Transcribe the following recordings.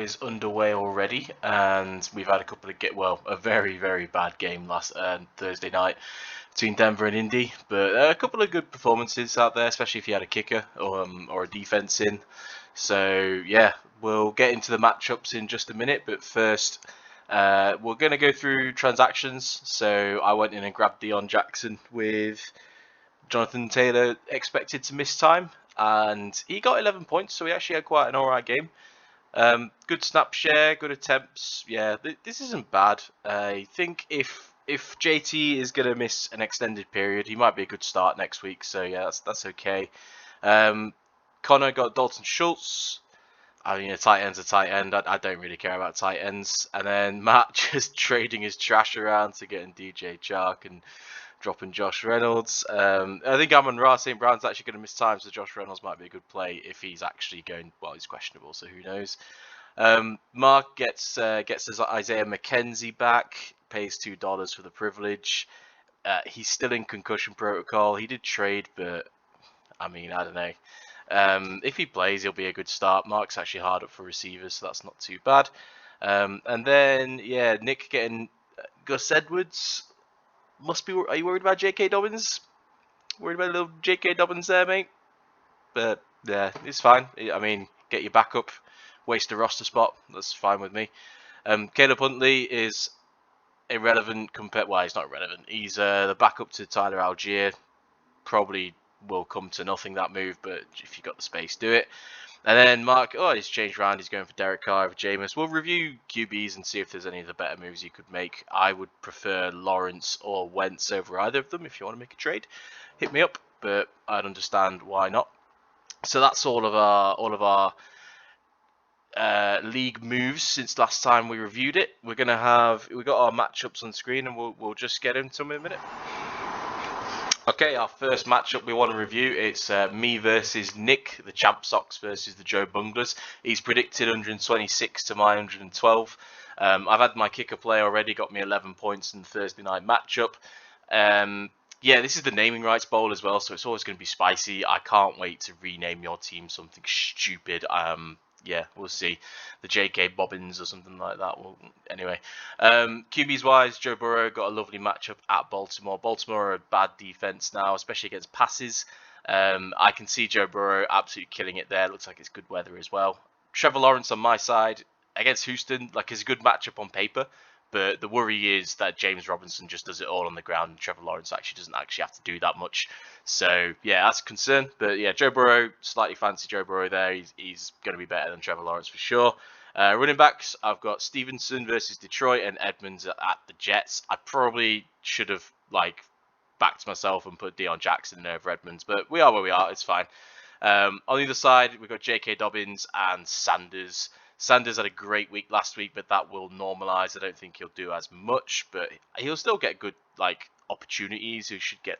is underway already, and we've had a couple of a very, very bad game last Thursday night between Denver and Indy, but a couple of good performances out there, especially if you had a kicker or a defense in. So yeah, we'll get into the matchups in just a minute, but first we're going to go through transactions. So I went in and grabbed Deion Jackson with Jonathan Taylor expected to miss time, and he got 11 points, so he actually had quite an alright game. Good snap share, good attempts. Yeah, this isn't bad. I think if JT is going to miss an extended period, he might be a good start next week. So yeah, that's okay. Connor got Dalton Schultz. I mean, a tight end's a tight end. I don't really care about tight ends. And then Matt just trading his trash around to getting DJ Chark and dropping Josh Reynolds. I think Amon-Ra St. Brown's actually going to miss time, so Josh Reynolds might be a good play if he's actually going. Well, he's questionable, so who knows. Mark gets his Isaiah McKenzie back, pays $2 for the privilege. He's still in concussion protocol. He did trade, but I mean, I don't know. If he plays, he'll be a good start. Mark's actually hard up for receivers, so that's not too bad. And then, yeah, Nick getting Gus Edwards. Are you worried about J.K. Dobbins? Worried about little J.K. Dobbins there, mate? But yeah, it's fine. I mean, get your backup, waste a roster spot. That's fine with me. Caleb Huntley is irrelevant compared. Well, he's not irrelevant. He's the backup to Tyler Algier. Probably will come to nothing that move, but if you got the space, do it. And then Mark, he's changed around. He's going for Derek Carr over Jameis. We'll review QBs and see if there's any of the better moves you could make. I would prefer Lawrence or Wentz over either of them. If you want to make a trade, hit me up. But I'd understand why not. So that's all of our league moves since last time we reviewed it. We got our matchups on screen, and we'll just get into them in a minute. Okay, our first matchup we want to review, it's me versus Nick, the Champ Socks versus the Joe Bunglers. He's predicted 126 to my 112. I've had my kicker play already, got me 11 points in the Thursday night matchup. Yeah, this is the naming rights bowl as well, so it's always going to be spicy. I can't wait to rename your team something stupid. Yeah, we'll see. The J.K. Bobbins or something like that. Well, anyway, QBs wise, Joe Burrow got a lovely matchup at Baltimore. Baltimore are a bad defense now, especially against passes. I can see Joe Burrow absolutely killing it there. Looks like it's good weather as well. Trevor Lawrence on my side against Houston, like, it's a good matchup on paper. But the worry is that James Robinson just does it all on the ground, and Trevor Lawrence doesn't actually have to do that much. So yeah, that's a concern. But yeah, Joe Burrow, slightly fancy Joe Burrow there. He's going to be better than Trevor Lawrence for sure. Running backs, I've got Stevenson versus Detroit and Edmonds at the Jets. I probably should have backed myself and put Deion Jackson over Edmonds, but we are where we are. It's fine. On the other side, we've got J.K. Dobbins and Sanders. Sanders had a great week last week, but that will normalize. I don't think he'll do as much, but he'll still get good opportunities. He should get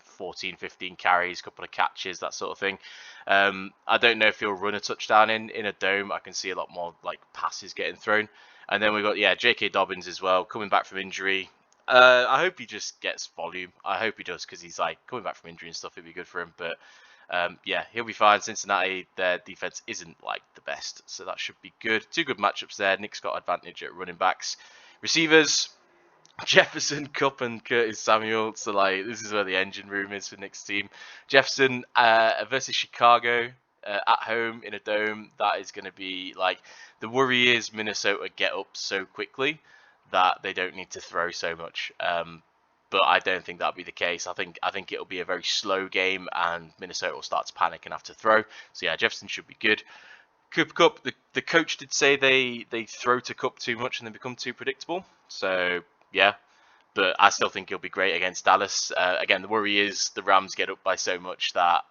14, 15 carries, couple of catches, that sort of thing. I don't know if he'll run a touchdown in a dome. I can see a lot more passes getting thrown. And then we've got J.K. Dobbins as well, coming back from injury. I hope he just gets volume. I hope he does, because he's coming back from injury and stuff. It'd be good for him, but yeah, he'll be fine. Cincinnati, their defense isn't the best, so that should be good. Two good matchups there. Nick's got advantage at running backs. Receivers, Jefferson, Kupp, and Curtis Samuel. So this is where the engine room is for Nick's team. Jefferson versus Chicago at home in a dome. That is going to be the worry is Minnesota get up so quickly that they don't need to throw so much. But I don't think that'll be the case. I think it'll be a very slow game, and Minnesota will start to panic and have to throw. So yeah, Jefferson should be good. Cooper Kupp, the coach did say they throw to Kupp too much and they become too predictable. So yeah, but I still think he'll be great against Dallas. Again, the worry is the Rams get up by so much that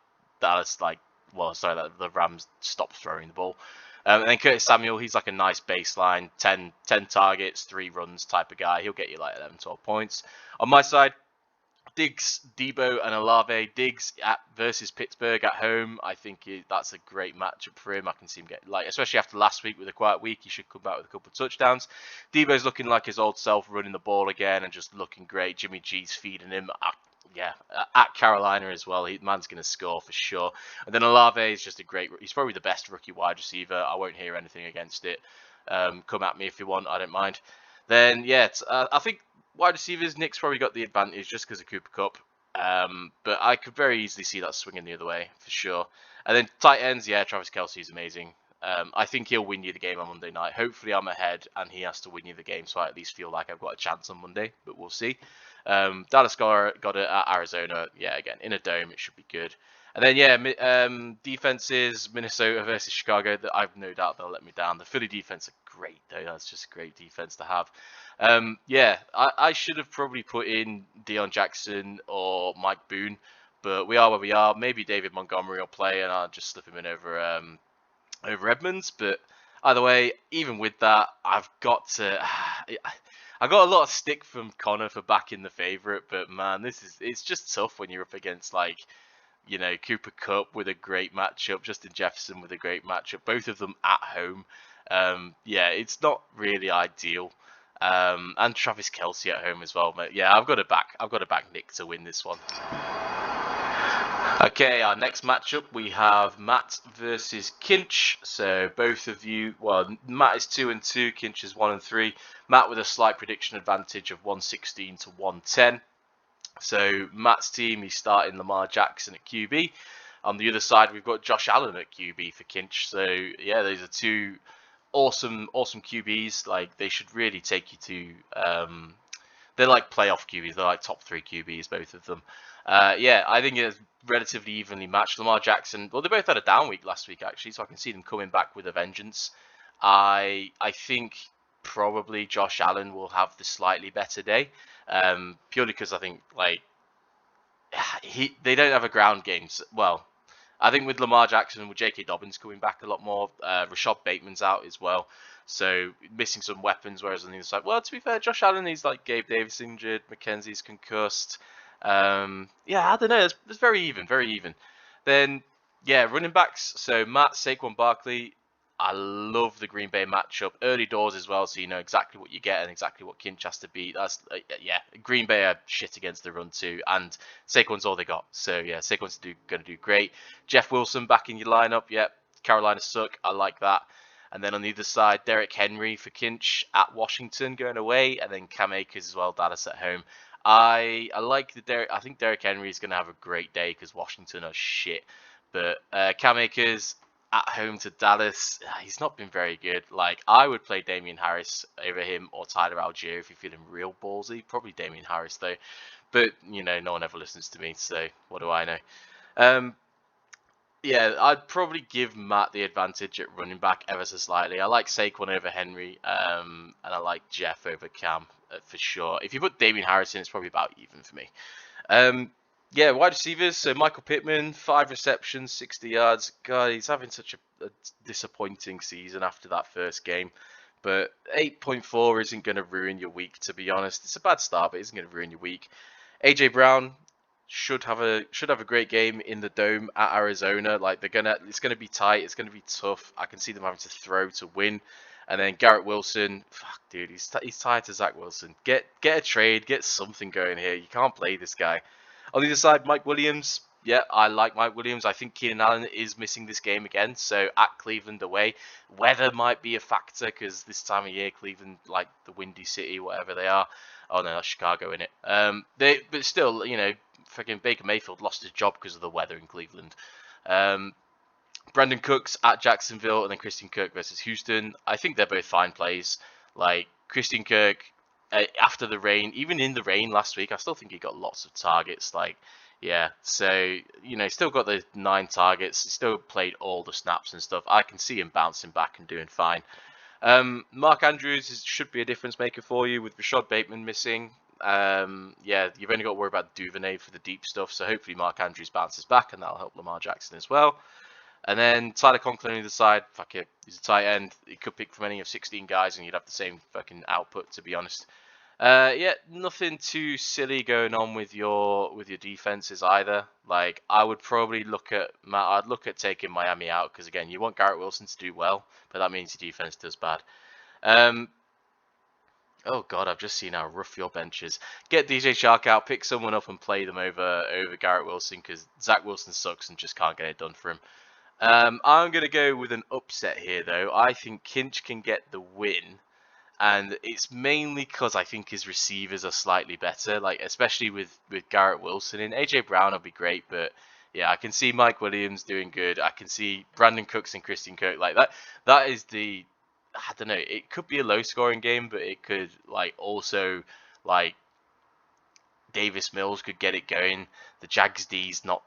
Dallas that the Rams stop throwing the ball. And then Curtis Samuel, he's a nice baseline, 10 targets, 3 runs type of guy. He'll get you 11, 12 points. On my side, Diggs, Debo, and Olave. Diggs versus Pittsburgh at home. I think that's a great matchup for him. I can see him get especially after last week with a quiet week, he should come back with a couple of touchdowns. Debo's looking like his old self, running the ball again and just looking great. Jimmy G's feeding him. yeah, at Carolina as well. Man's going to score for sure. And then Olave is just a great. He's probably the best rookie wide receiver. I won't hear anything against it. Come at me if you want. I don't mind. Then yeah, I think wide receivers. Nick's probably got the advantage just because of Cooper Kupp. But I could very easily see that swinging the other way for sure. And then tight ends, yeah, Travis Kelce is amazing. I think he'll win you the game on Monday night. Hopefully I'm ahead and he has to win you the game, so I at least feel like I've got a chance on Monday, but we'll see. Dallas got it at Arizona. Yeah, again, in a dome, it should be good. And then, yeah, defenses, Minnesota versus Chicago. That I've no doubt they'll let me down. The Philly defense are great, though. That's just a great defense to have. Yeah, I should have probably put in Deion Jackson or Mike Boone, but we are where we are. Maybe David Montgomery will play, and I'll just slip him in over Edmonds. But either way, even with that, I've got to. I got a lot of stick from Connor for backing the favorite, but man, it's just tough when you're up against like, you know, Cooper Kupp with a great matchup, Justin Jefferson with a great matchup, both of them at home. Yeah, it's not really ideal. And Travis Kelce at home as well, mate. Yeah, I've got to back Nick to win this one. Okay, our next matchup we have Matt versus Kinch. So both of you, well, Matt is 2-2, Kinch is 1-3. Matt with a slight prediction advantage of 116 to 110. So Matt's team, he's starting Lamar Jackson at QB. On the other side, we've got Josh Allen at QB for Kinch. So yeah, those are two awesome QBs. Like they should really take you to. They're like playoff QBs. They're like top 3 QBs, both of them. Yeah, I think it's relatively evenly matched. Lamar Jackson, well, they both had a down week last week actually, so I can see them coming back with a vengeance. I think probably Josh Allen will have the slightly better day, purely because I think like they don't have a ground game. Well, I think with Lamar Jackson and with J.K. Dobbins coming back a lot more, Rashad Bateman's out as well, so missing some weapons. Whereas on the other side, well, to be fair, Josh Allen, he's like Gabe Davis injured, McKenzie's concussed. Yeah, I don't know. It's very even, very even. Then yeah, running backs. So Matt, Saquon Barkley. I love the Green Bay matchup. Early doors as well, so you know exactly what you get and exactly what Kinch has to beat. That's yeah, Green Bay are shit against the run too, and Saquon's all they got. So yeah, Saquon's going to do great. Jeff Wilson back in your lineup. Yep, Carolina suck. I like that. And then on the other side, Derrick Henry for Kinch at Washington going away, and then Cam Akers as well, Dallas at home. I like the Derrick. I think Derrick Henry is going to have a great day because Washington are shit. But Cam Akers at home to Dallas, he's not been very good. Like I would play Damian Harris over him or Tyler Algier if you're feeling real ballsy. Probably Damian Harris though. But you know, no one ever listens to me, so what do I know? Yeah, I'd probably give Matt the advantage at running back ever so slightly. I like Saquon over Henry, and I like Jeff over Cam for sure. If you put Damian Harris in, it's probably about even for me. Yeah, wide receivers. So Michael Pittman, 5 receptions, 60 yards. God, he's having such a disappointing season after that first game. But 8.4 isn't going to ruin your week, to be honest. It's a bad start, but it isn't going to ruin your week. AJ Brown should have a great game in the dome at Arizona. Like it's gonna be tight. It's gonna be tough. I can see them having to throw to win. And then Garrett Wilson, fuck, dude, he's tied to Zach Wilson. Get a trade, get something going here. You can't play this guy. On the other side, Mike Williams. Yeah, I like Mike Williams. I think Keenan Allen is missing this game again. So at Cleveland away, weather might be a factor because this time of year, Cleveland, like the Windy City, whatever they are. Oh no, that's Chicago, in it. But still, you know, freaking Baker Mayfield lost his job because of the weather in Cleveland. Brandon Cooks at Jacksonville, and then Christian Kirk versus Houston. I think they're both fine plays. Like Christian Kirk, after the rain, even in the rain last week, I still think he got lots of targets. Like, yeah, so you know, still got the 9 targets. He still played all the snaps and stuff. I can see him bouncing back and doing fine. Mark Andrews should be a difference maker for you with Rashad Bateman missing. Yeah, you've only got to worry about Duvernay for the deep stuff, so hopefully Mark Andrews bounces back and that'll help Lamar Jackson as well. And then Tyler Conklin on the other side, fuck it, he's a tight end. He could pick from any of 16 guys and you'd have the same fucking output, to be honest. Yeah, nothing too silly going on with your defenses either. Like I would probably I'd look at taking Miami out because again, you want Garrett Wilson to do well, but that means your defense does bad. Oh God, I've just seen how rough your bench is. Get DJ Chark out, pick someone up, and play them over Garrett Wilson because Zach Wilson sucks and just can't get it done for him. I'm gonna go with an upset here though. I think Kinch can get the win. And it's mainly because I think his receivers are slightly better, like especially with Garrett Wilson. And AJ Brown will be great, but yeah, I can see Mike Williams doing good. I can see Brandon Cooks and Christian Kirk like that. That is I don't know. It could be a low scoring game, but it could like also like Davis Mills could get it going. The Jags D's not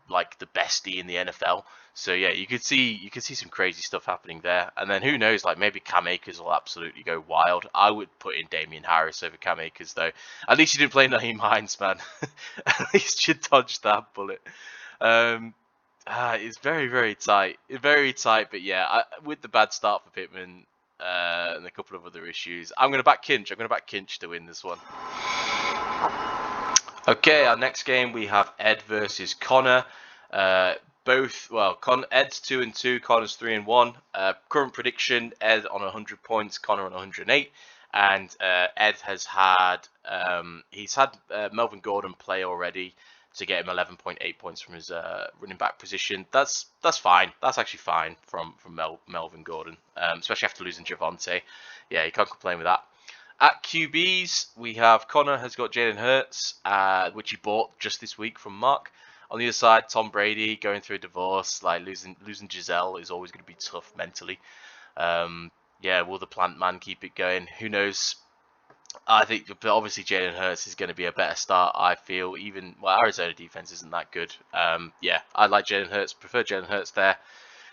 like the best D in the NFL. So yeah, you could see some crazy stuff happening there. And then who knows, like maybe Cam Akers will absolutely go wild. I would put in Damian Harris over Cam Akers though. At least you didn't play Naheem Hines, man. At least you dodged that bullet. Um, it's very tight, very tight. But yeah, with the bad start for Pittman and a couple of other issues, I'm going to back Kinch. I'm going to back Kinch to win this one. Okay, our next game we have Ed versus Connor. Ed's 2-2, Connor's 3-1. Current prediction: Ed on 100 points, Connor on 108. And Ed has had Melvin Gordon play already to get him 11.8 points from his running back position. That's fine. That's actually fine from Melvin Gordon, especially after losing Javonte. Yeah, you can't complain with that. At QBs, we have Connor has got Jalen Hurts, which he bought just this week from Mark. On the other side, Tom Brady going through a divorce, like losing Giselle is always going to be tough mentally. Yeah, will the plant man keep it going? Who knows? I think, but obviously Jalen Hurts is going to be a better start. I feel Arizona defense isn't that good. Yeah, I like Jalen Hurts. Prefer Jalen Hurts there.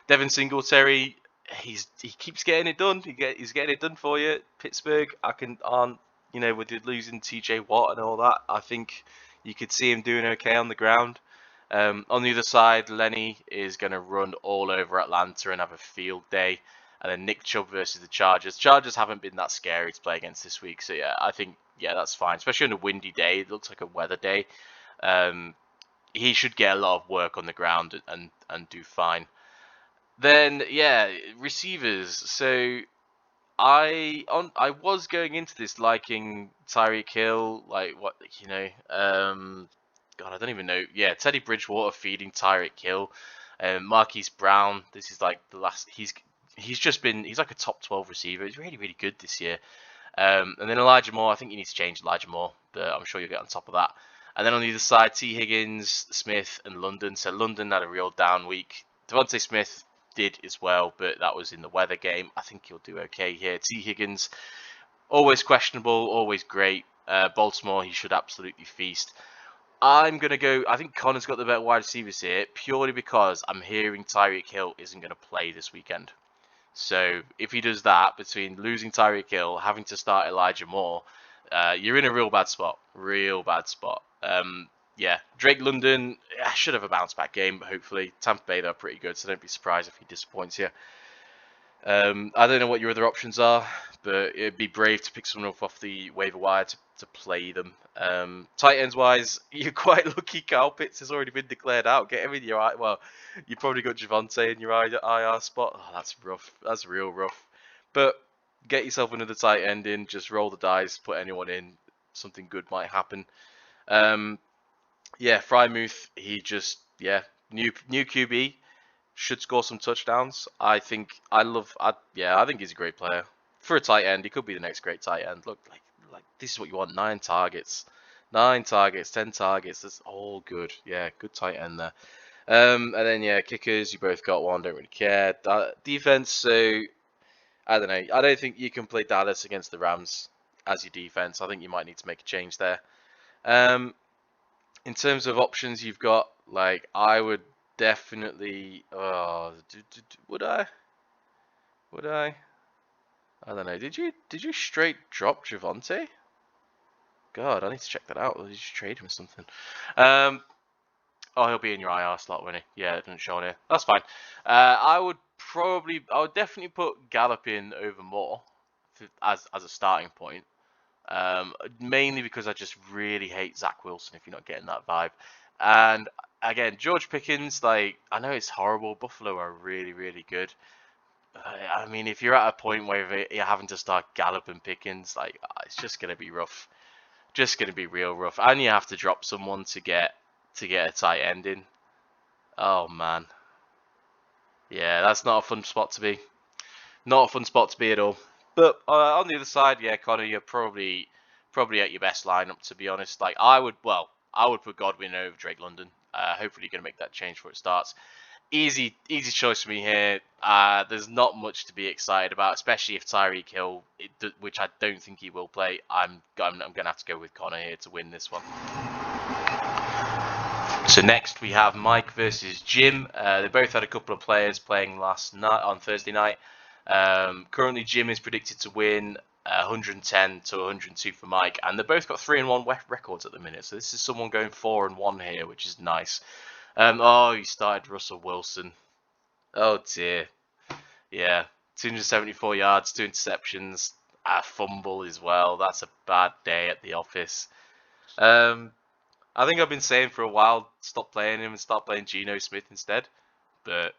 Devin Singletary, he keeps getting it done. He's getting it done for you. Pittsburgh, with losing TJ Watt and all that, I think you could see him doing okay on the ground. On the other side, Lenny is going to run all over Atlanta and have a field day. And then Nick Chubb versus the Chargers. Chargers haven't been that scary to play against this week. So yeah, I think, that's fine. Especially on a windy day. It looks like a weather day. He should get a lot of work on the ground and do fine. Then yeah, receivers. So I was going into this liking Tyreek Hill, like what God, I don't even know. Yeah, Teddy Bridgewater feeding Tyreek Hill, Marquise Brown. This is like the last. He's like a top 12 receiver. He's really good this year. And then Elijah Moore. I think you need to change Elijah Moore, but I'm sure you'll get on top of that. And then on the other side, T. Higgins, Smith, and London. So London had a real down week. Devontae Smith did as well, but that was in the weather game. I think he'll do okay here. T. Higgins, always questionable, always great. Baltimore, he should absolutely feast. I'm going to go, I think Connor's got the better wide receivers here, purely because I'm hearing Tyreek Hill isn't going to play this weekend. So if he does that, between losing Tyreek Hill, having to start Elijah Moore, you're in a real bad spot. Yeah, Drake London should have a bounce back game, hopefully. Tampa Bay, they're pretty good, so don't be surprised if he disappoints you. I don't know what your other options are, but it'd be brave to pick someone up off the waiver wire to play them. Tight ends wise, you're quite lucky. Kyle Pitts has already been declared out. Get him in your eye. Well, you probably got Javonte in your IR spot. Oh, that's rough. That's real rough. But get yourself another tight end in. Just roll the dice. Put anyone in. Something good might happen. Yeah, Frymuth. New QB. Should score some touchdowns. I think he's a great player. For a tight end, he could be the next great tight end. Look, like this is what you want. 9 targets, 10 targets. That's all good. Yeah, good tight end there. And then kickers, you both got one. Don't really care. Defense, so I don't know. I don't think you can play Dallas against the Rams as your defense. I think you might need to make a change there. In terms of options, you've got I would definitely. Would I? I don't know. Did you straight drop Javonte? God, I need to check that out. Did you trade him or something? He'll be in your IR slot, won't he? Yeah, it doesn't show on here. That's fine. I would definitely put Gallup in over Moore as a starting point. Mainly because I just really hate Zach Wilson. If you're not getting that vibe, and again, George Pickens. I know it's horrible. Buffalo are really good. I mean, if you're at a point where you're having to start Gallup and Pickens, like it's just gonna be rough. Just gonna be real rough, and you have to drop someone to get a tight end in. Oh man, yeah, that's not a fun spot to be. Not a fun spot to be at all. But on the other side, yeah, Connor, you're probably at your best lineup, to be honest. Like I would put Godwin over Drake London. Hopefully, you're gonna make that change before it starts. Easy choice for me here. There's not much to be excited about, especially if Tyreek Hill, which I don't think he will play. I'm gonna have to go with Connor here to win this one. So next we have Mike versus Jim. They both had a couple of players playing last night on Thursday night. Currently, Jim is predicted to win 110 to 102 for Mike, and they've both got 3-1 records at the minute. So this is someone going 4-1 here, which is nice. Oh, he started Russell Wilson. Oh dear. Yeah, 274 yards, 2 interceptions, a fumble as well. That's a bad day at the office. I think I've been saying for a while, stop playing him and start playing Geno Smith instead. But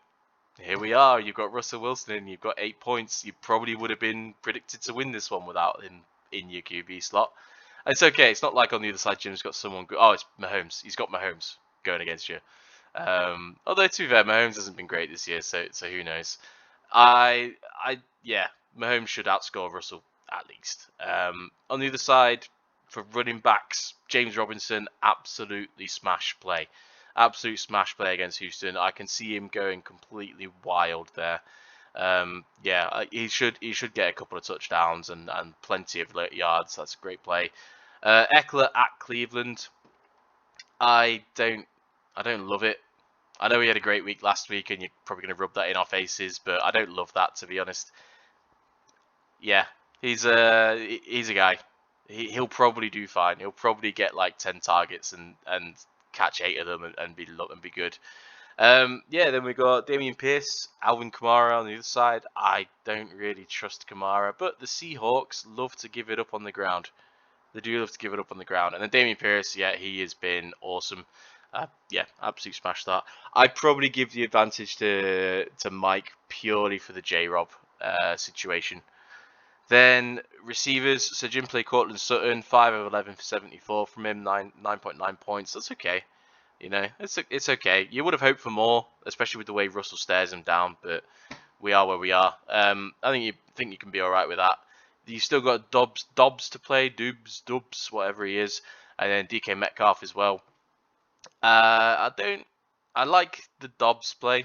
here we are. You've got Russell Wilson and you've got 8 points. You probably would have been predicted to win this one without him in your QB slot. And it's okay. It's not like on the other side, Jim's got someone good. Oh, it's Mahomes. He's got Mahomes going against you. Although to be fair, Mahomes hasn't been great this year, so who knows? Yeah, Mahomes should outscore Russell at least. On the other side, for running backs, James Robinson, absolutely smash play. Absolute smash play against Houston. I can see him going completely wild there. Yeah, he should get a couple of touchdowns and plenty of yards. That's a great play. Eckler at Cleveland. I don't love it. I know he had a great week last week, and you're probably going to rub that in our faces, but I don't love that, to be honest. Yeah, he's a guy. He'll probably do fine. He'll probably get like 10 targets and catch 8 of them and be good. Yeah, then we got Damian Pierce, Alvin Kamara on the other side. I don't really trust Kamara, but the Seahawks love to give it up on the ground. They do love to give it up on the ground. And then Damian Pierce, yeah, he has been awesome. Yeah, absolute smash start. I'd probably give the advantage to Mike purely for the J-Rob situation. Then receivers, so Jim played Cortland Sutton, 5 of 11 for 74 from him, 9.9 points. That's okay. You know, it's okay. You would have hoped for more, especially with the way Russell stares him down, but we are where we are. I think you can be all right with that. You still got Dobbs to play, Dubs, whatever he is, and then DK Metcalf as well. I like the Dobbs play.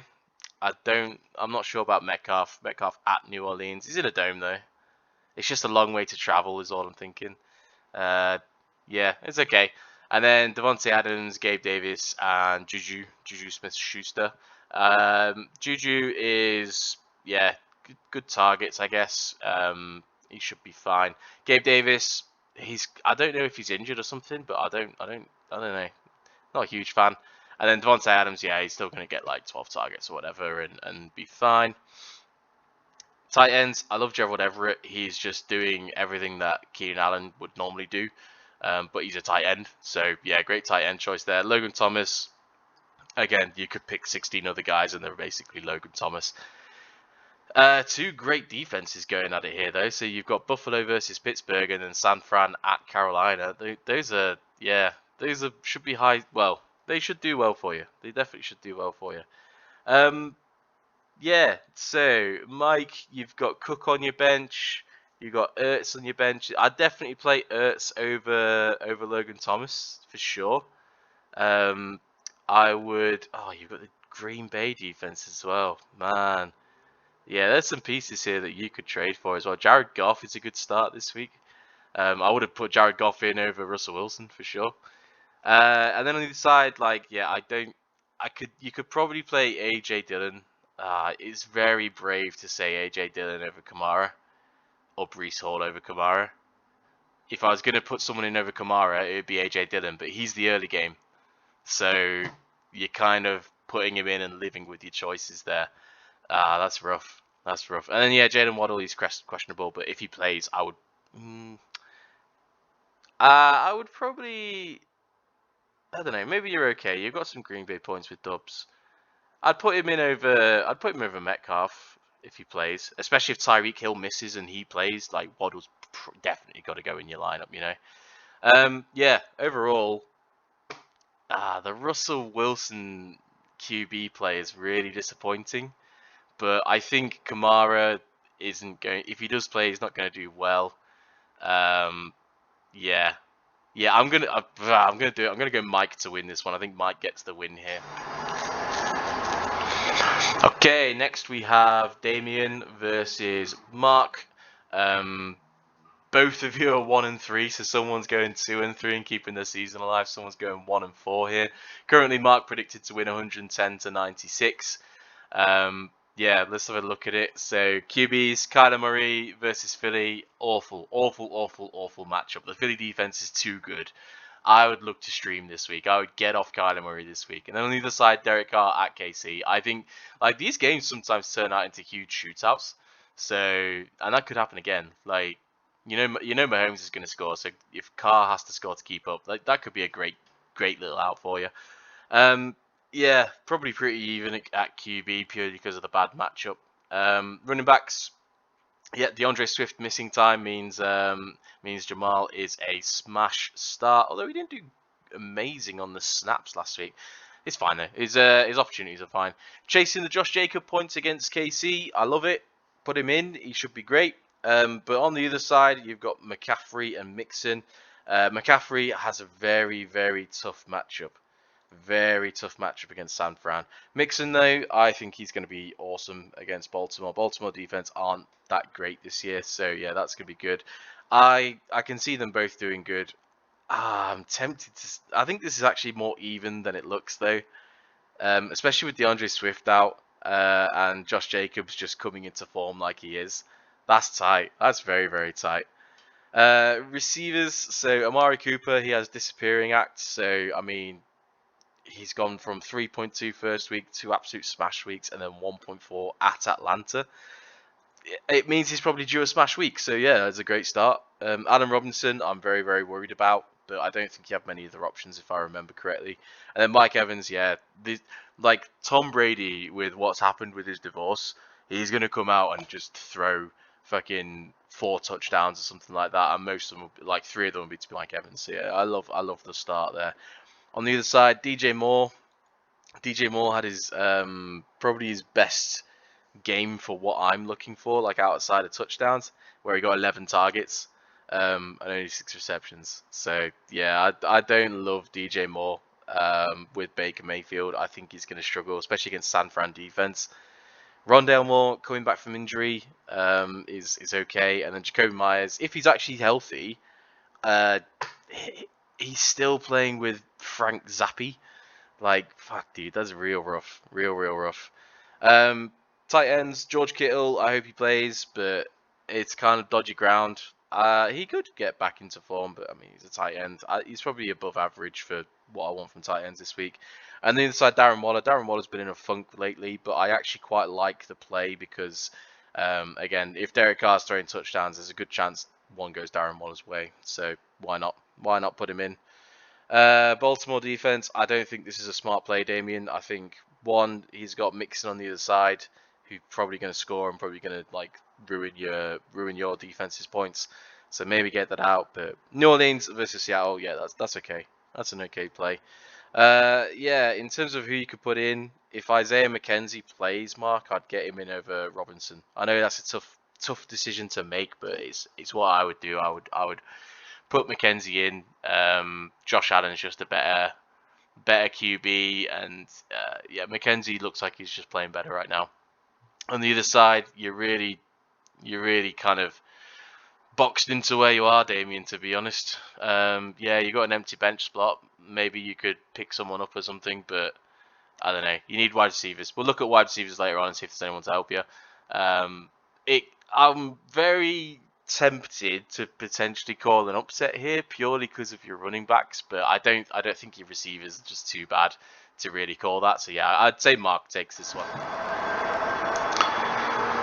I'm not sure about Metcalf. Metcalf at New Orleans. He's in a dome though. It's just a long way to travel, is all I'm thinking. Yeah, it's okay. And then Devontae Adams, Gabe Davis, and Juju Smith-Schuster. Juju is, yeah, good targets, I guess. He should be fine. Gabe Davis, I don't know if he's injured or something, but I don't know. Not a huge fan. And then Devontae Adams, yeah, he's still going to get like 12 targets or whatever and be fine. Tight ends, I love Gerald Everett. He's just doing everything that Keenan Allen would normally do, but he's a tight end. So, yeah, great tight end choice there. Logan Thomas, again, you could pick 16 other guys and they're basically Logan Thomas. 2 great defenses going at it here, though. So you've got Buffalo versus Pittsburgh and then San Fran at Carolina. Those should be high. Well, they should do well for you. They definitely should do well for you. Yeah, so Mike, you've got Cook on your bench. You've got Ertz on your bench. I'd definitely play Ertz over Logan Thomas for sure. I would. Oh, you've got the Green Bay defense as well, man. Yeah, there's some pieces here that you could trade for as well. Jared Goff is a good start this week. I would have put Jared Goff in over Russell Wilson for sure. And then on the other side, like, yeah, you could probably play AJ Dillon. It's very brave to say AJ Dillon over Kamara or Breece Hall over Kamara. If I was going to put someone in over Kamara, it would be AJ Dillon, but he's the early game. So you're kind of putting him in and living with your choices there. That's rough. That's rough. And then, yeah, Jalen Waddle, he's questionable, but if he plays, I would probably... I don't know, maybe you're okay. You've got some Green Bay points with Dubs. I'd put him over Metcalf. if he plays, especially if Tyreek Hill misses and he plays. Like Waddle's definitely got to go in your lineup, you know. Yeah, overall, the Russell Wilson QB play is really disappointing. But I think Kamara isn't going. If he does play, he's not going to do well. Yeah, yeah. I'm gonna do it. I'm gonna go Mike to win this one. I think Mike gets the win here. Okay, next we have Damien versus Mark. Both of you are 1 and 3, so someone's going 2 and 3 and keeping their season alive. Someone's going 1 and 4 here. Currently, Mark predicted to win 110 to 96. Yeah, let's have a look at it. So QBs, Kyler Murray versus Philly. Awful, awful, awful, awful matchup. The Philly defense is too good. I would look to stream this week. I would get off Kyler Murray this week. And then on the other side, Derek Carr at KC. I think like these games sometimes turn out into huge shootouts. So, and that could happen again. Like, you know Mahomes is going to score. So if Carr has to score to keep up, like that could be a great little out for you. Yeah, probably pretty even at QB purely because of the bad matchup. Running backs, yeah, DeAndre Swift missing time means Jamal is a smash start. Although he didn't do amazing on the snaps last week. It's fine though. His opportunities are fine. Chasing the Josh Jacob points against KC, I love it. Put him in. He should be great. But on the other side, you've got McCaffrey and Mixon. McCaffrey has a very, very tough matchup. Very tough matchup against San Fran. Mixon, though, I think he's going to be awesome against Baltimore. Baltimore defense aren't that great this year, so yeah, that's going to be good. I can see them both doing good. I'm tempted to. I think this is actually more even than it looks, though. Especially with DeAndre Swift out and Josh Jacobs just coming into form like he is. That's tight. That's very, very tight. Receivers. So Amari Cooper, he has disappearing act. So I mean, he's gone from 3.2 first week to absolute smash weeks and then 1.4 at Atlanta. It means he's probably due a smash week. So yeah, that's a great start. Adam Robinson, I'm very, very worried about, but I don't think you have many other options if I remember correctly. And then Mike Evans, yeah, like Tom Brady with what's happened with his divorce, he's gonna come out and just throw fucking 4 touchdowns or something like that, and most of them, like 3 of them, will be to Mike Evans. So yeah, I love the start there. On the other side, DJ Moore. DJ Moore had his probably his best game for what I'm looking for, like outside of touchdowns, where he got 11 targets and only 6 receptions. So yeah, I don't love DJ Moore with Baker Mayfield. I think he's going to struggle, especially against San Fran defense. Rondale Moore coming back from injury is okay, and then Jacoby Myers, if he's actually healthy, he's still playing with Frank Zappi. Like, fuck, dude, that's real rough. Real rough. Tight ends, George Kittle, I hope he plays, but it's kind of dodgy ground. He could get back into form, but I mean, he's a tight end. He's probably above average for what I want from tight ends this week. And the other side, Darren Waller. Darren Waller's been in a funk lately, but I actually quite like the play because, again, if Derek Carr's throwing touchdowns, there's a good chance one goes Darren Waller's way. So why not? Why not put him in? Baltimore defense, I don't think this is a smart play, Damien. I think, one, he's got Mixon on the other side, who's probably going to score and probably going to like ruin your defense's points. So maybe get that out. But New Orleans versus Seattle, yeah, that's okay. That's an okay play. Yeah, in terms of who you could put in, if Isaiah McKenzie plays, Mark, I'd get him in over Robinson. I know that's a tough decision to make, but it's what I would do. I would put McKenzie in. Josh Allen's just a better QB, and yeah, McKenzie looks like he's just playing better right now. On the other side, you're really kind of boxed into where you are, Damien, to be honest. Yeah, you got an empty bench spot. Maybe you could pick someone up or something, but I don't know. You need wide receivers. We'll look at wide receivers later on and see if there's anyone to help you. I'm very tempted to potentially call an upset here purely because of your running backs, but I don't think your receivers are just too bad to really call that. So yeah, I'd say Mark takes this one.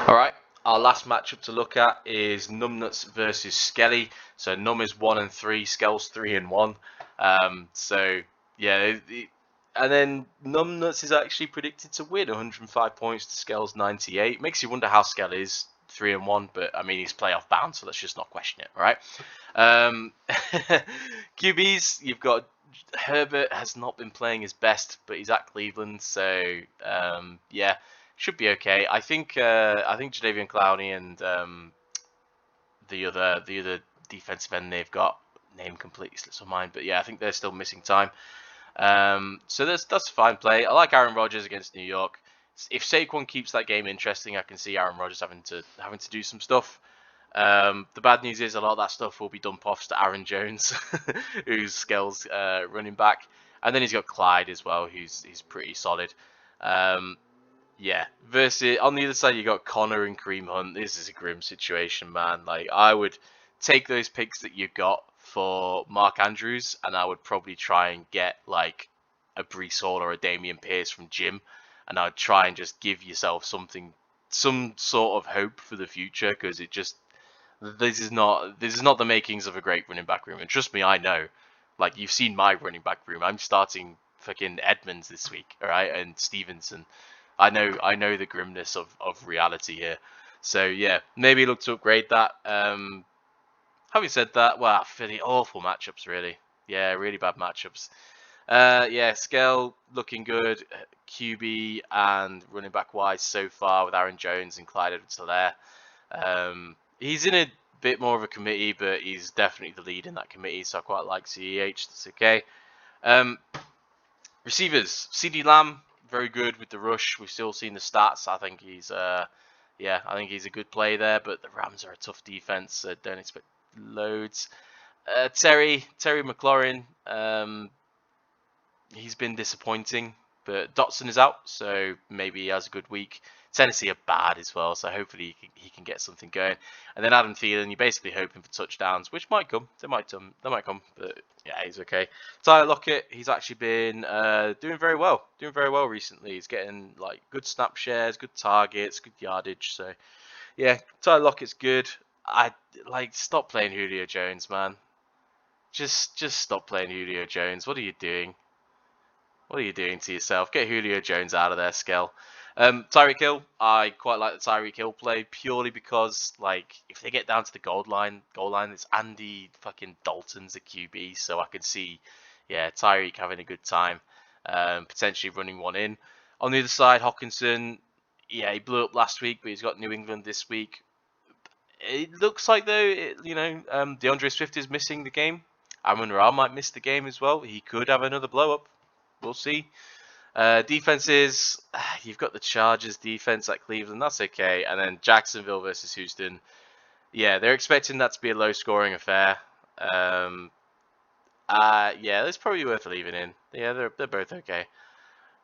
All right, our last matchup to look at is Numbnuts versus Skelly. So Num is 1 and 3, Skell's 3 and 1. So yeah, And then Numbnuts is actually predicted to win 105 points to Skell's 98. Makes you wonder how Skell is 3-1, but I mean he's playoff bound, so let's just not question it, right? QBs, you've got Herbert has not been playing his best, but he's at Cleveland, so yeah, should be okay. I think Jadeveon Clowney and the other defensive end they've got, name completely slips my mind, but yeah, I think they're still missing time. So that's a fine play. I like Aaron Rodgers against New York. If Saquon keeps that game interesting, I can see Aaron Rodgers having to do some stuff. The bad news is a lot of that stuff will be dumped off to Aaron Jones, who's Skell's running back, and then he's got Clyde as well, who's pretty solid. Yeah, versus on the other side you got Connor and Kareem Hunt. This is a grim situation, man. Like I would take those picks that you got for Mark Andrews, and I would probably try and get like a Breece Hall or a Damian Pierce from Jim, and I'd try and just give yourself some sort of hope for the future, because this is not the makings of a great running back room. And trust me, I know. Like you've seen my running back room. I'm starting fucking Edmonds this week, all right, and Stevenson. I know the grimness of reality here. So yeah, maybe look to upgrade that. Having said that, well, fairly awful matchups, really. Yeah, really bad matchups. Yeah, Skell looking good, QB and running back wise so far with Aaron Jones and Clyde Edwards-Helaire. He's in a bit more of a committee, but he's definitely the lead in that committee, so I quite like CEH. That's okay. Receivers, CeeDee Lamb, very good with the rush. We've still seen the stats. I think he's a good play there, but the Rams are a tough defense, so don't expect loads. Terry McLaurin, he's been disappointing, but Dotson is out, so maybe he has a good week. Tennessee are bad as well, so hopefully he can get something going. And then Adam Thielen, you're basically hoping for touchdowns, which might come. They might come, but yeah, he's okay. Tyler Lockett, he's actually been doing very well recently. He's getting like good snap shares, good targets, good yardage. So yeah, Tyler Lockett's good. I like stop playing Julio Jones, man. Just stop playing Julio Jones. What are you doing? What are you doing to yourself? Get Julio Jones out of there, Skell. Tyreek Hill, I quite like the Tyreek Hill play purely because, like, if they get down to the goal line, it's Andy fucking Dalton's a QB, so I can see, yeah, Tyreek having a good time, potentially running one in. On the other side, Hawkinson, yeah, he blew up last week, but he's got New England this week. It looks like though, DeAndre Swift is missing the game. Amon-Ra might miss the game as well. He could have another blow up. We'll see. Defenses, you've got the Chargers defense at Cleveland. That's okay. And then Jacksonville versus Houston. Yeah, they're expecting that to be a low-scoring affair. Yeah, that's probably worth leaving in. Yeah, they're both okay.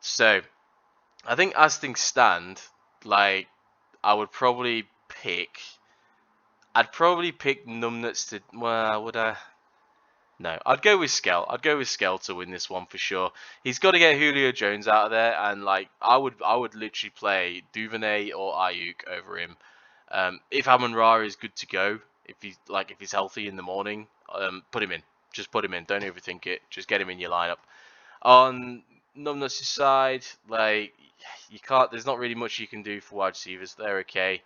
So, I think as things stand, like, I'd probably pick Numbnuts to. Well, would I? No, I'd go with Skell. I'd go with Skell to win this one for sure. He's got to get Julio Jones out of there, and like I would literally play Duvernay or Ayuk over him. If Amon-Ra is good to go, if he's healthy in the morning, put him in. Just put him in. Don't overthink it. Just get him in your lineup. On Numbnuts' side, like you can't. There's not really much you can do for wide receivers. They're okay.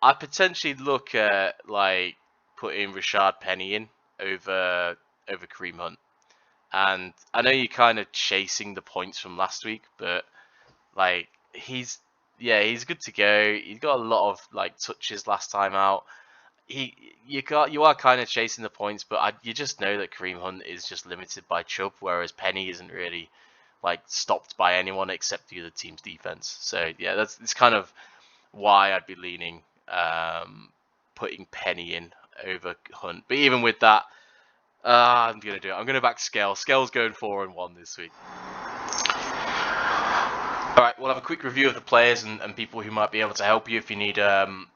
I potentially look at like putting Rashad Penny in over Kareem Hunt, and I know you're kind of chasing the points from last week, but like he's good to go. He's got a lot of like touches last time out. You are kind of chasing the points, but you just know that Kareem Hunt is just limited by Chubb, whereas Penny isn't really like stopped by anyone except the other team's defense. So yeah, it's kind of why I'd be leaning putting Penny in over Hunt. But even with that, I'm gonna do it. I'm gonna back Skell. Skell's going 4-1 this week. All right, we'll have a quick review of the players and people who might be able to help you if you need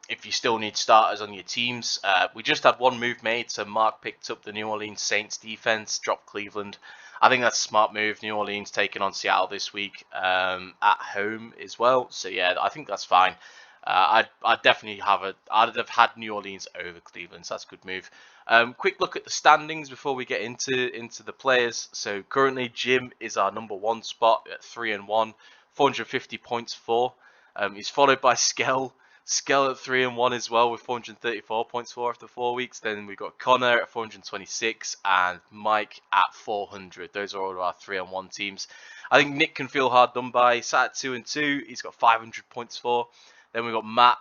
if you still need starters on your teams. We just had one move made, so Mark picked up the New Orleans Saints defense, dropped Cleveland. I think that's a smart move. New Orleans taking on Seattle this week at home as well. So yeah, I think that's fine. I'd definitely I'd have had New Orleans over Cleveland, so that's a good move. Quick look at the standings before we get into the players. So currently Jim is our #1 spot at 3-1, 450 points for. He's followed by Skell. Skell at 3-1 as well with 434 points for after 4 weeks. Then we've got Connor at 426 and Mike at 400. Those are all of our 3-1 teams. I think Nick can feel hard done by. He's sat at 2-2. He's got 500 points for. Then we've got Matt.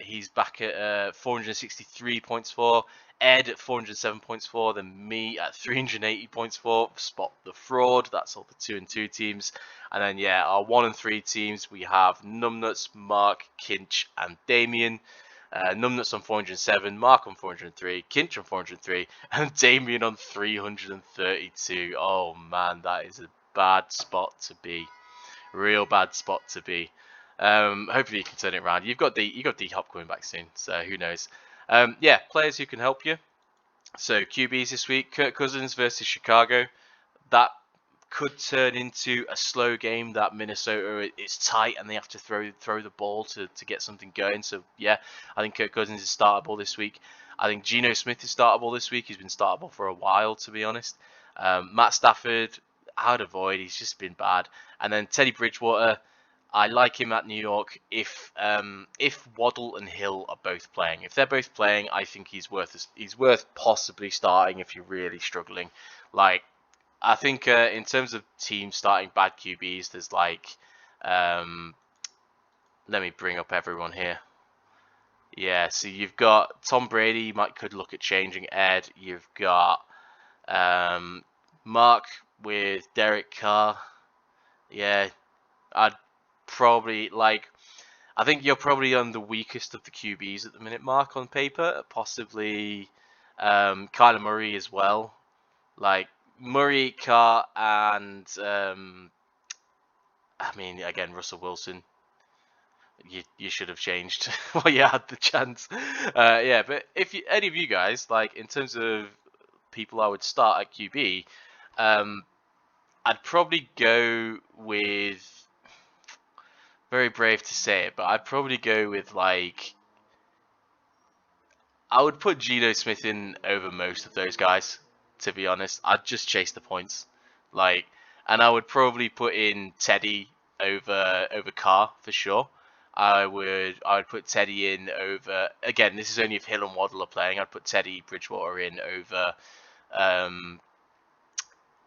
He's back at 463 points for. Ed at 407 points for. Then me at 380 points for. Spot the fraud. That's all the 2-2 teams. And then yeah, our 1 and 3 teams. We have Numbnuts, Mark, Kinch, and Damien. Numbnuts on 407, Mark on 403, Kinch on 403, and Damien on 332. Oh man, that is a bad spot to be. Real bad spot to be. Hopefully you can turn it around. You've got D-Hop coming back soon, so who knows. Yeah, players who can help you. So QBs this week: Kirk Cousins versus Chicago. That could turn into a slow game. That Minnesota is tight and they have to throw the ball to get something going. So yeah, I think Kirk Cousins is startable this week. I think Geno Smith is startable this week. He's been startable for a while, to be honest. Matt Stafford, I'd avoid. He's just been bad. And then Teddy Bridgewater, I like him at New York if Waddle and Hill are both playing. If they're both playing, I think he's worth possibly starting if you're really struggling. Like, I think in terms of teams starting bad QBs, there's like, let me bring up everyone here. Yeah, so you've got Tom Brady, could look at changing Ed. You've got Mark with Derek Carr. Yeah, I'd probably I think you're probably on the weakest of the QBs at the minute, Mark, on paper. Possibly Kyler Murray as well. Like Murray, Carr, and I mean again Russell Wilson. You should have changed while you had the chance. Yeah, but if any of you guys like in terms of people I would start at QB, I'd probably go with. Very brave to say it, but I'd probably go with like. I would put Geno Smith in over most of those guys. To be honest, I'd just chase the points, and I would probably put in Teddy over Carr for sure. I would put Teddy in over. Again, this is only if Hill and Waddle are playing. I'd put Teddy Bridgewater in over.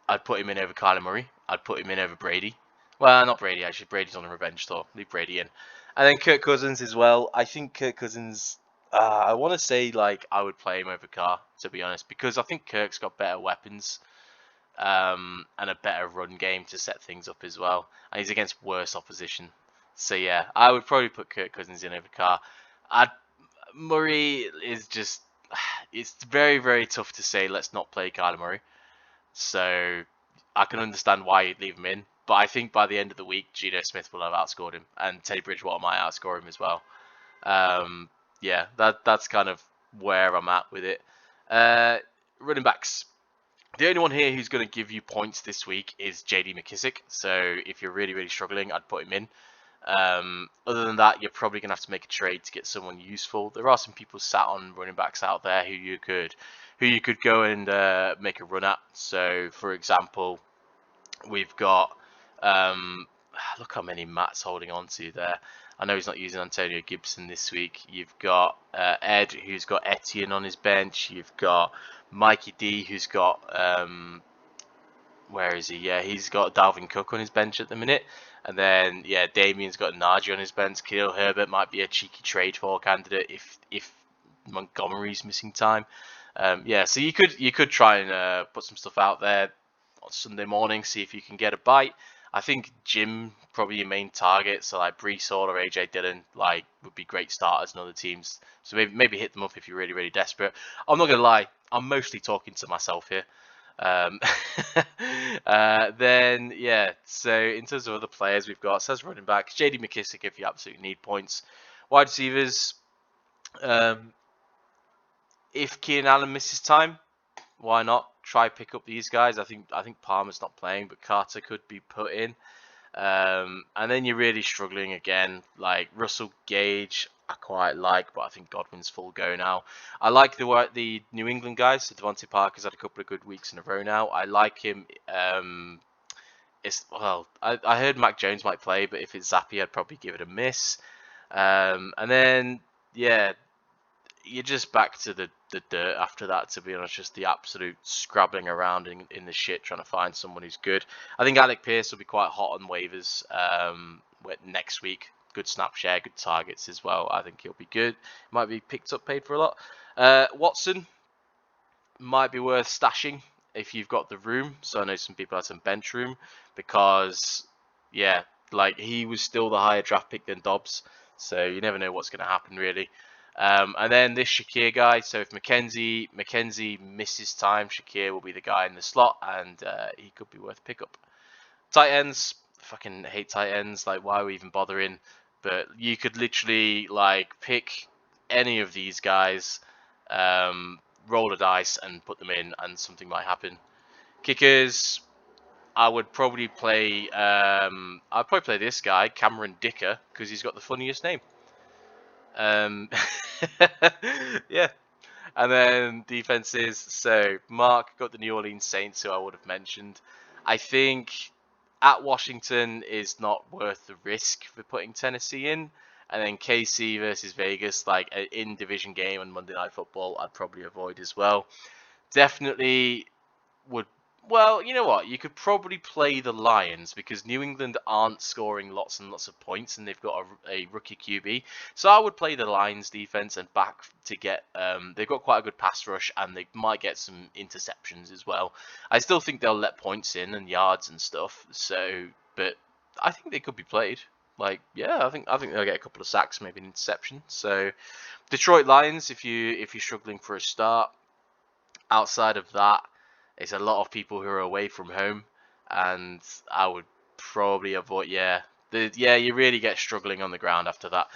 I'd put him in over Kyler Murray. I'd put him in over Brady. Well, not Brady, actually. Brady's on a revenge tour. Leave Brady in. And then Kirk Cousins as well. I think Kirk Cousins, I want to say, I would play him over Carr, to be honest, because I think Kirk's got better weapons and a better run game to set things up as well. And he's against worse opposition. So, yeah, I would probably put Kirk Cousins in over Carr. Murray is just, it's very, very tough to say, let's not play Kyler Murray. So, I can understand why you'd leave him in. But I think by the end of the week, Geno Smith will have outscored him, and Teddy Bridgewater might outscore him as well. Yeah, that's kind of where I'm at with it. Running backs. The only one here who's going to give you points this week is J.D. McKissick. So if you're really, really struggling, I'd put him in. Other than that, you're probably going to have to make a trade to get someone useful. There are some people sat on running backs out there who you could go and make a run at. So, for example, we've got look how many Matt's holding on to there. I know he's not using Antonio Gibson this week. You've got Ed, who's got Etienne on his bench. You've got Mikey D, who's got where is he? Yeah, he's got Dalvin Cook on his bench at the minute. And then yeah, Damien's got Najee on his bench. Khalil Herbert might be a cheeky trade for candidate if Montgomery's missing time. Yeah, so you could try and put some stuff out there on Sunday morning, see if you can get a bite. I think Jim probably your main target, so like Brees Hall or AJ Dillon would be great starters in other teams. So maybe hit them up if you're really, really desperate. I'm not gonna lie, I'm mostly talking to myself here. Then yeah, so in terms of other players we've got, says running backs, JD McKissick if you absolutely need points. Wide receivers, if Keenan Allen misses time, why not try pick up these guys? I think Palmer's not playing, but Carter could be put in. And then you're really struggling again. Like Russell Gage, I quite like, but I think Godwin's full go now. I like the New England guys. So Devontae Parker's had a couple of good weeks in a row now. I like him. I heard Mac Jones might play, but if it's Zappy, I'd probably give it a miss. And then yeah, you're just back to the dirt after that, to be honest. Just the absolute scrabbling around in the shit trying to find someone who's good. I think Alec Pierce will be quite hot on waivers next week. Good snap share, good targets as well. I think he'll be good. Might be picked up, paid for a lot. Watson might be worth stashing if you've got the room. So I know some people had some bench room because, yeah, like he was still the higher draft pick than Dobbs. So you never know what's going to happen, really. And then this Shakir guy. So if McKenzie misses time, Shakir will be the guy in the slot, and he could be worth pickup. Tight ends, fucking hate tight ends. Like, why are we even bothering? But you could literally like pick any of these guys, roll a dice, and put them in, and something might happen. Kickers, I would probably play. I'd probably play this guy, Cameron Dicker, because he's got the funniest name. Yeah. And then defenses. So Mark got the New Orleans Saints, who I would have mentioned. I think at Washington is not worth the risk for putting Tennessee in. And then KC versus Vegas, like an in division game on Monday Night Football, I'd probably avoid as well. Definitely would. Well, you know what? You could probably play the Lions because New England aren't scoring lots and lots of points, and they've got a rookie QB. So I would play the Lions defense and back to get. They've got quite a good pass rush, and they might get some interceptions as well. I still think they'll let points in and yards and stuff. So, but I think they could be played. Like, yeah, I think they'll get a couple of sacks, maybe an interception. So, Detroit Lions, if you're struggling for a start. Outside of that, it's a lot of people who are away from home, and I would probably avoid. Yeah, you really get struggling on the ground after that.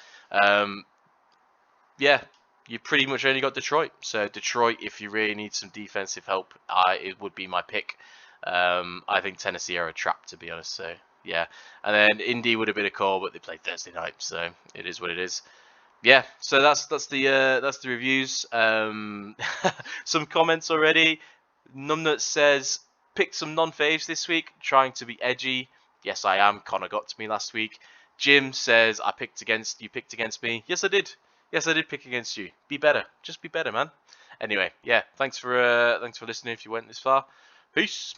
Yeah, you pretty much only got Detroit. So Detroit, if you really need some defensive help, it would be my pick. I think Tennessee are a trap, to be honest. So yeah, and then Indy would have been a call, but they played Thursday night, so it is what it is. Yeah, so that's the reviews. Some comments already. Numbnut says picked some non-faves this week, trying to be edgy. Yes, I am. Connor got to me last week. Jim says I picked against you. Picked against me. Yes, I did. Yes, I did pick against you. Be better. Just be better, man. Anyway, yeah. Thanks for listening. If you went this far, peace.